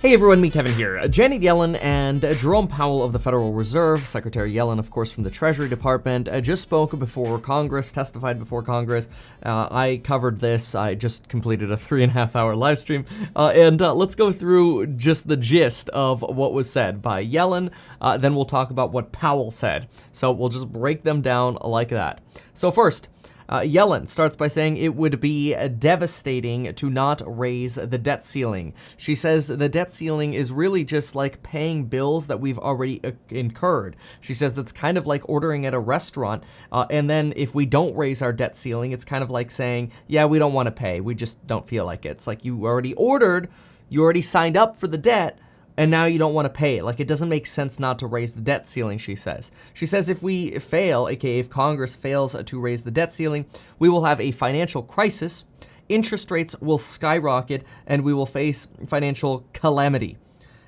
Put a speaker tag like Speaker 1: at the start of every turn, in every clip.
Speaker 1: Hey everyone, me Kevin here. Janet Yellen and Jerome Powell of the Federal Reserve, Secretary Yellen, of course, from the Treasury Department, just spoke before Congress, testified before Congress. I covered this. I just completed a 3.5-hour live stream. And let's go through just the gist of what was said by Yellen. Then we'll talk about what Powell said. So we'll just break them down like that. So first, Yellen starts by saying it would be devastating to not raise the debt ceiling. She says the debt ceiling is really just like paying bills that we've already incurred. She says it's kind of like ordering at a restaurant, and then if we don't raise our debt ceiling, it's kind of like saying, yeah, we don't want to pay. We just don't feel like it. It's like you already ordered, you already signed up for the debt, and now you don't want to pay it. Like, it doesn't make sense not to raise the debt ceiling, she says. She says if we fail, aka if Congress fails to raise the debt ceiling, we will have a financial crisis, interest rates will skyrocket, and we will face financial calamity.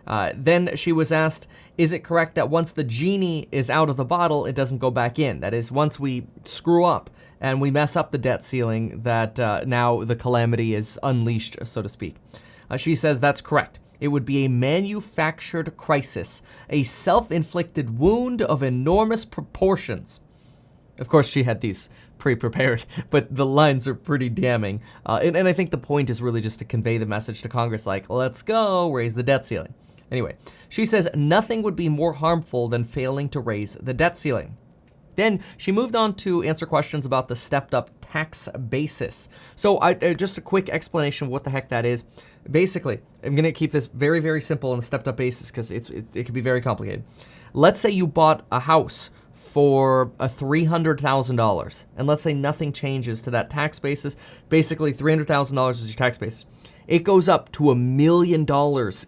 Speaker 1: Then she was asked, is it correct that once the genie is out of the bottle, it doesn't go back in? That is, once we screw up and we mess up the debt ceiling, that now the calamity is unleashed, so to speak. She says that's correct. It would be a manufactured crisis, a self-inflicted wound of enormous proportions. Of course, she had these pre-prepared, but the lines are pretty damning. And I think the point is really just to convey the message to Congress, like, let's go, raise the debt ceiling. Anyway, she says nothing would be more harmful than failing to raise the debt ceiling. Then she moved on to answer questions about the stepped-up tax basis. So just a quick explanation of what the heck that is. Basically, I'm going to keep this very, very simple on the stepped-up basis because it can be very complicated. Let's say you bought a house for $300,000, and let's say nothing changes to that tax basis. Basically, $300,000 is your tax basis. It goes up to $1 million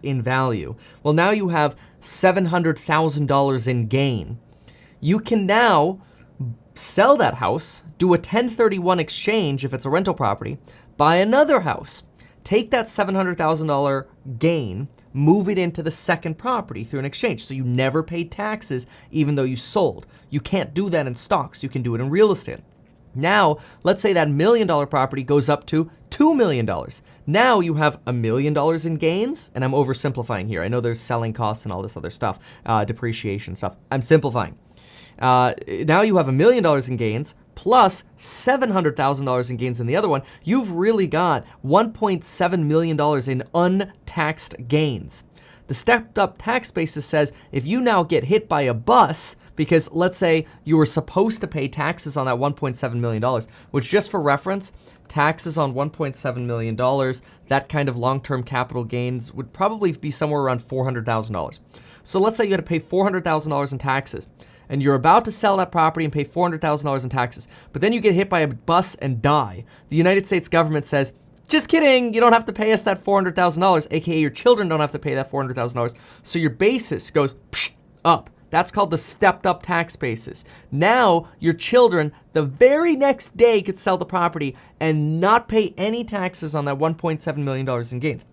Speaker 1: in value. Well, now you have $700,000 in gain. You can now sell that house, do a 1031 exchange if it's a rental property, buy another house, take that $700,000 gain, move it into the second property through an exchange. So you never paid taxes even though you sold. You can't do that in stocks. You can do it in real estate. Now, let's say that $1 million property goes up to $2 million. Now you have $1 million in gains, and I'm oversimplifying here. I know there's selling costs and all this other stuff, depreciation stuff. I'm simplifying. Now you have $1 million in gains plus $700,000 in gains in the other one. You've really got $1.7 million in untaxed gains. The stepped up tax basis says if you now get hit by a bus, because let's say you were supposed to pay taxes on that $1.7 million, which just for reference, taxes on $1.7 million, that kind of long-term capital gains would probably be somewhere around $400,000. So let's say you had to pay $400,000 in taxes, and you're about to sell that property and pay $400,000 in taxes, but then you get hit by a bus and die. The United States government says, just kidding, you don't have to pay us that $400,000, aka your children don't have to pay that $400,000, so your basis goes up. That's called the stepped up tax basis. Now, your children, the very next day, could sell the property and not pay any taxes on that $1.7 million in gains.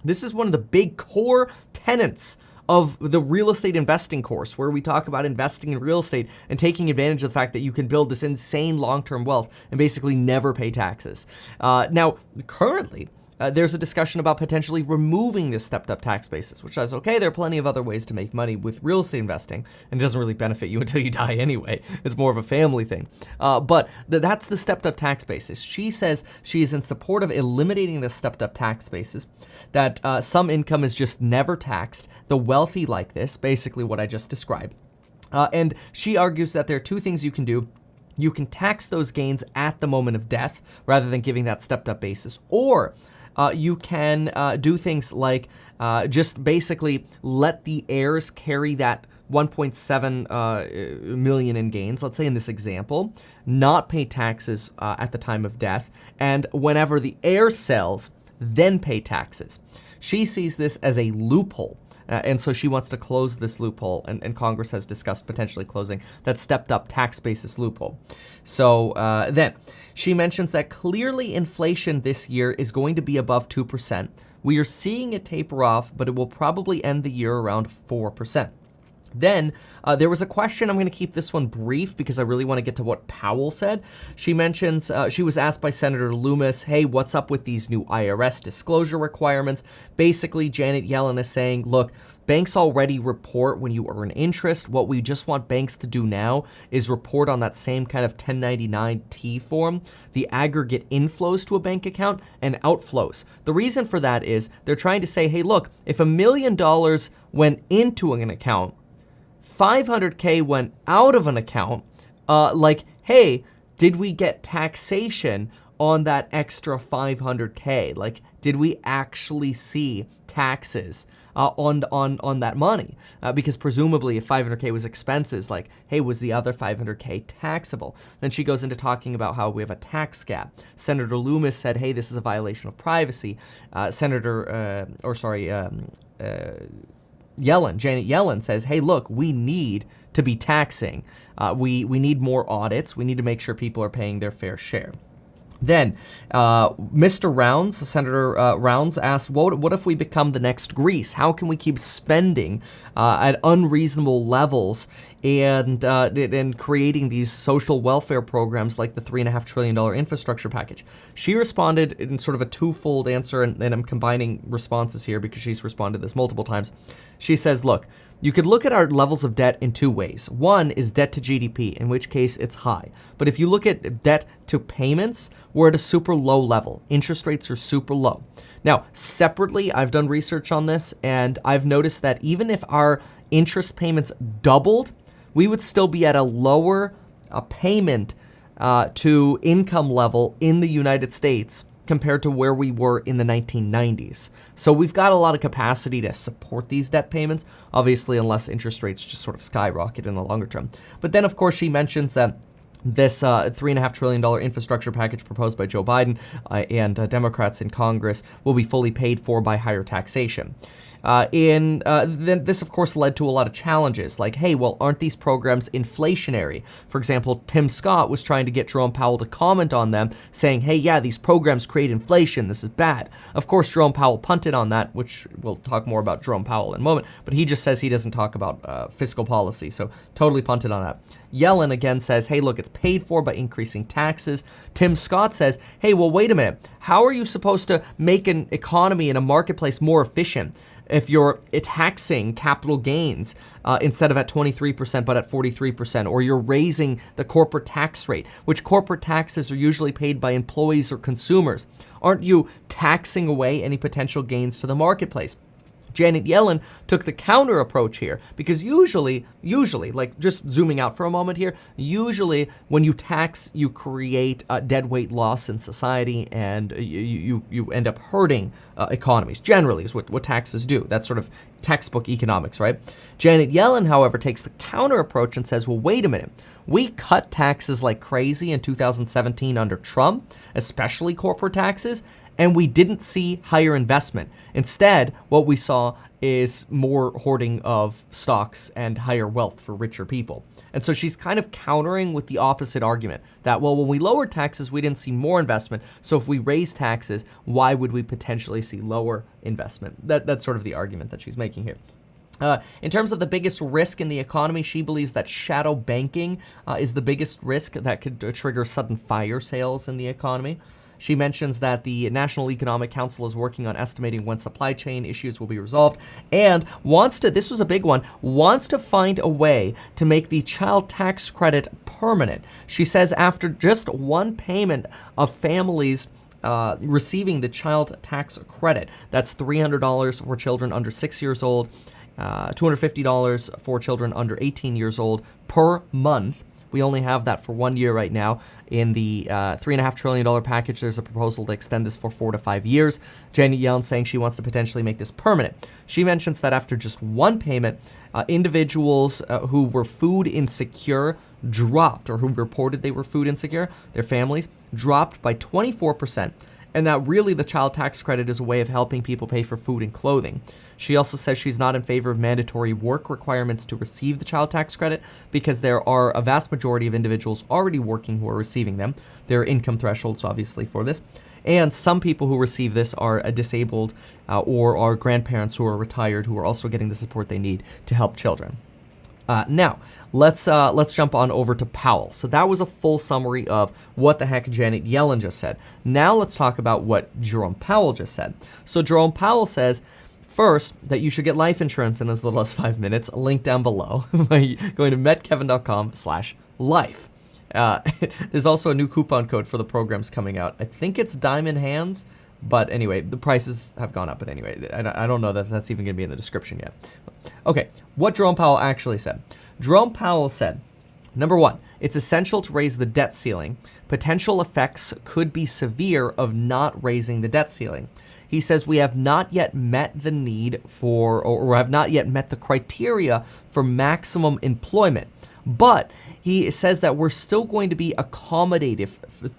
Speaker 1: This is one of the big core tenets of the real estate investing course, where we talk about investing in real estate and taking advantage of the fact that you can build this insane long-term wealth and basically never pay taxes. Now, currently, there's a discussion about potentially removing this stepped-up tax basis, which says, okay, there are plenty of other ways to make money with real estate investing, and it doesn't really benefit you until you die anyway. It's more of a family thing. But that's the stepped-up tax basis. She says she is in support of eliminating the stepped-up tax basis, that some income is just never taxed, the wealthy like this, basically what I just described. And she argues that there are two things you can do. You can tax those gains at the moment of death, rather than giving that stepped-up basis, or you can do things like just basically let the heirs carry that 1.7 million in gains, let's say in this example, not pay taxes at the time of death, and whenever the heir sells, then pay taxes. She sees this as a loophole. And so she wants to close this loophole, and Congress has discussed potentially closing that stepped-up tax basis loophole. So then, she mentions that clearly inflation this year is going to be above 2%. We are seeing it taper off, but it will probably end the year around 4%. Then there was a question. I'm going to keep this one brief because I really want to get to what Powell said. She mentions she was asked by Senator Loomis, hey, what's up with these new IRS disclosure requirements? Basically, Janet Yellen is saying, look, banks already report when you earn interest. What we just want banks to do now is report on that same kind of 1099-T form, the aggregate inflows to a bank account and outflows. The reason for that is they're trying to say, hey, look, if $1 million went into an account, 500K went out of an account, hey, did we get taxation on that extra 500K? Like, did we actually see taxes on that money? Because presumably if 500K was expenses, like, hey, was the other 500K taxable? Then she goes into talking about how we have a tax gap. Senator Loomis said, hey, this is a violation of privacy. Janet Yellen says, hey, look, we need to be taxing. We need more audits. We need to make sure people are paying their fair share. Then Mr. Rounds, Senator Rounds asked, what if we become the next Greece? How can we keep spending at unreasonable levels and creating these social welfare programs like the $3.5 trillion infrastructure package? She responded in sort of a twofold answer, and I'm combining responses here because she's responded this multiple times. She says, look, you could look at our levels of debt in two ways. One is debt to GDP, in which case it's high. But if you look at debt to payments, we're at a super low level. Interest rates are super low. Now, separately, I've done research on this, and I've noticed that even if our interest payments doubled, we would still be at a lower payment to income level in the United States compared to where we were in the 1990s. So we've got a lot of capacity to support these debt payments, obviously, unless interest rates just sort of skyrocket in the longer term. But then, of course, she mentions that this $3.5 trillion infrastructure package proposed by Joe Biden and Democrats in Congress will be fully paid for by higher taxation. Then this, of course, led to a lot of challenges, like, hey, well, aren't these programs inflationary? For example, Tim Scott was trying to get Jerome Powell to comment on them, saying, hey, yeah, these programs create inflation. This is bad. Of course, Jerome Powell punted on that, which we'll talk more about Jerome Powell in a moment, but he just says he doesn't talk about fiscal policy, so totally punted on that. Yellen again says, hey, look, it's paid for by increasing taxes. Tim Scott says, hey, well, wait a minute. How are you supposed to make an economy and a marketplace more efficient if you're taxing capital gains instead of at 23% but at 43%, or you're raising the corporate tax rate, which corporate taxes are usually paid by employees or consumers? Aren't you taxing away any potential gains to the marketplace? Janet Yellen took the counter approach here because usually, like just zooming out for a moment here, usually when you tax, you create a deadweight loss in society and you end up hurting economies. Generally is what taxes do. That's sort of textbook economics, right? Janet Yellen, however, takes the counter approach and says, well, wait a minute. We cut taxes like crazy in 2017 under Trump, especially corporate taxes, and we didn't see higher investment. Instead, what we saw is more hoarding of stocks and higher wealth for richer people. And so she's kind of countering with the opposite argument that, well, when we lowered taxes, we didn't see more investment. So if we raise taxes, why would we potentially see lower investment? That's sort of the argument that she's making here. In terms of the biggest risk in the economy, she believes that shadow banking is the biggest risk that could trigger sudden fire sales in the economy. She mentions that the National Economic Council is working on estimating when supply chain issues will be resolved and wants to, this was a big one, wants to find a way to make the child tax credit permanent. She says after just one payment of families receiving the child tax credit, that's $300 for children under 6 years old, $250 for children under 18 years old per month. We only have that for 1 year right now. In the $3.5 trillion package, there's a proposal to extend this for 4 to 5 years. Janet Yellen saying she wants to potentially make this permanent. She mentions that after just one payment, individuals who were food insecure dropped, or who reported they were food insecure, their families dropped by 24%. And that really the child tax credit is a way of helping people pay for food and clothing. She also says she's not in favor of mandatory work requirements to receive the child tax credit because there are a vast majority of individuals already working who are receiving them. There are income thresholds, obviously, for this. And some people who receive this are disabled or are grandparents who are retired who are also getting the support they need to help children. Now, let's jump on over to Powell. So that was a full summary of what the heck Janet Yellen just said. Now let's talk about what Jerome Powell just said. So Jerome Powell says, first, that you should get life insurance in as little as 5 minutes. Link down below by going to metkevin.com/life. There's also a new coupon code for the programs coming out. I think it's Diamond Hands, but anyway, the prices have gone up. But anyway, I don't know that that's even going to be in the description yet. Okay, what Jerome Powell actually said. Jerome Powell said, number one, it's essential to raise the debt ceiling. Potential effects could be severe of not raising the debt ceiling. He says we have not yet met the need for, or have not yet met the criteria for maximum employment. But he says that we're still going to be accommodative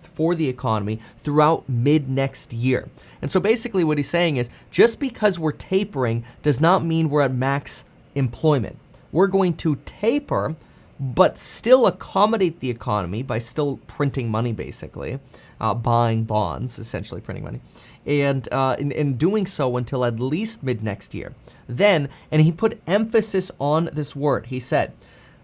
Speaker 1: for the economy throughout mid next year. And so basically what he's saying is just because we're tapering does not mean we're at max employment. We're going to taper, but still accommodate the economy by still printing money, basically, buying bonds, essentially printing money, and in doing so until at least mid next year. Then, and he put emphasis on this word, he said,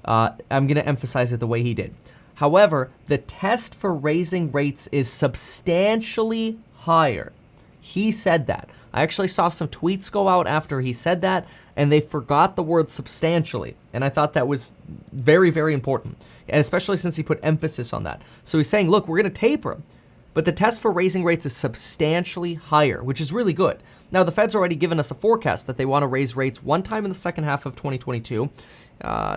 Speaker 1: I'm going to emphasize it the way he did. However, the test for raising rates is substantially higher. He said that. I actually saw some tweets go out after he said that, and they forgot the word substantially. And I thought that was very, very important, and especially since he put emphasis on that. So he's saying, look, we're going to taper, but the test for raising rates is substantially higher, which is really good. Now, the Fed's already given us a forecast that they want to raise rates one time in the second half of 2022,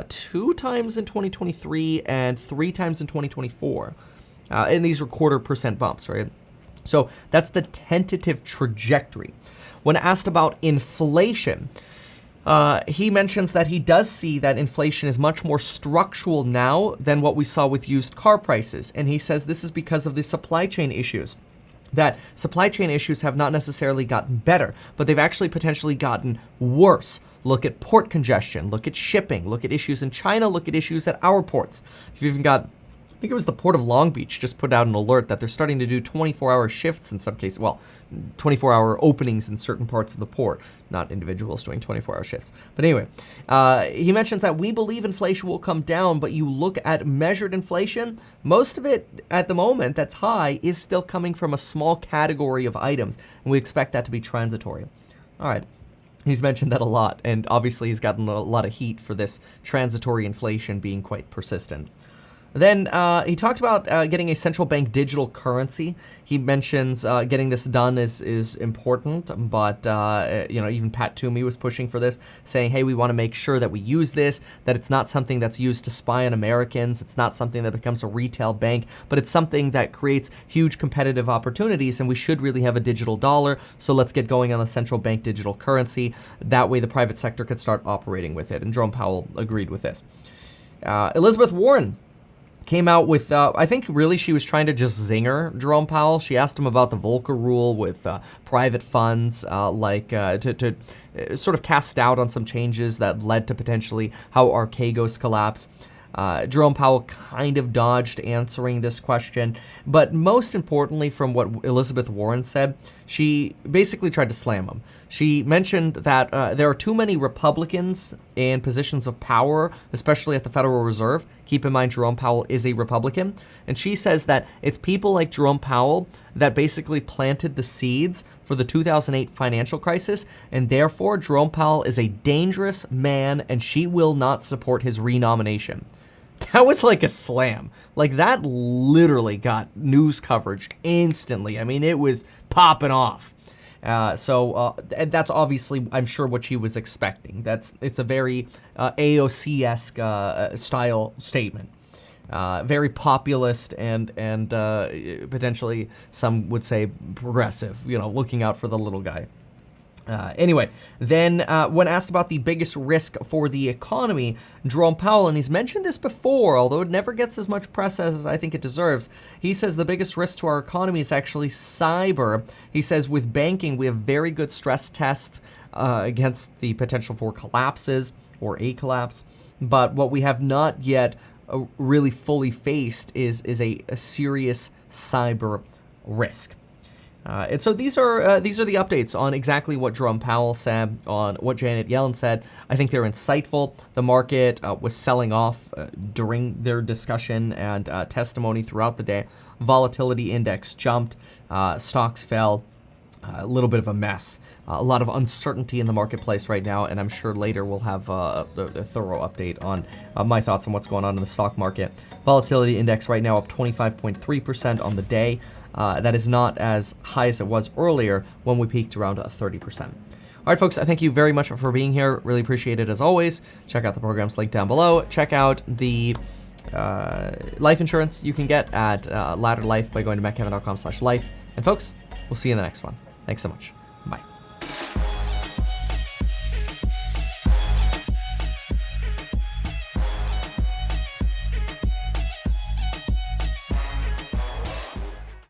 Speaker 1: 2 times in 2023, and 3 times in 2024. And these are 0.25% bumps, right? So that's the tentative trajectory. When asked about inflation, he mentions that he does see that inflation is much more structural now than what we saw with used car prices. And he says this is because of the supply chain issues. That supply chain issues have not necessarily gotten better, but they've actually potentially gotten worse. Look at port congestion, look at shipping, look at issues in China, look at issues at our ports. You've even got, I think it was the Port of Long Beach just put out an alert that they're starting to do 24-hour shifts in some cases. Well, 24-hour openings in certain parts of the port, not individuals doing 24-hour shifts. But anyway, he mentions that we believe inflation will come down, but you look at measured inflation, most of it at the moment that's high is still coming from a small category of items, and we expect that to be transitory. All right. He's mentioned that a lot, and obviously he's gotten a lot of heat for this transitory inflation being quite persistent. Then he talked about getting a central bank digital currency. He mentions getting this done is important, but even Pat Toomey was pushing for this, saying, hey, we want to make sure that we use this, that it's not something that's used to spy on Americans, it's not something that becomes a retail bank, but it's something that creates huge competitive opportunities, and we should really have a digital dollar, so let's get going on the central bank digital currency. That way the private sector could start operating with it, and Jerome Powell agreed with this. Elizabeth Warren came out with, I think really she was trying to just zinger Jerome Powell. She asked him about the Volcker rule with private funds, to sort of cast doubt on some changes that led to potentially how Archegos collapse. Jerome Powell kind of dodged answering this question, but most importantly from what Elizabeth Warren said, she basically tried to slam him. She mentioned that there are too many Republicans in positions of power, especially at the Federal Reserve. Keep in mind, Jerome Powell is a Republican. And she says that it's people like Jerome Powell that basically planted the seeds for the 2008 financial crisis, and therefore Jerome Powell is a dangerous man and she will not support his renomination. That was like a slam. Like that literally got news coverage instantly. I mean, it was popping off. So that's obviously, I'm sure, what she was expecting. It's a very AOC-esque style statement. Very populist and potentially some would say progressive, looking out for the little guy. Anyway, then when asked about the biggest risk for the economy, Jerome Powell, and he's mentioned this before, although it never gets as much press as I think it deserves, he says the biggest risk to our economy is actually cyber. He says with banking, we have very good stress tests against the potential for collapses or a collapse, but what we have not yet really fully faced is a serious cyber risk. And so these are the updates on exactly what Jerome Powell said, on what Janet Yellen said. I think they're insightful. The market was selling off during their discussion and testimony throughout the day. Volatility index jumped, stocks fell. A little bit of a mess. A lot of uncertainty in the marketplace right now, and I'm sure later we'll have a thorough update on my thoughts on what's going on in the stock market. Volatility index right now up 25.3% on the day. That is not as high as it was earlier when we peaked around 30%. All right, folks, I thank you very much for being here. Really appreciate it as always. Check out the program's link down below. Check out the life insurance you can get at Ladder Life by going to metcalvin.com/life. And folks, we'll see you in the next one. Thanks so much.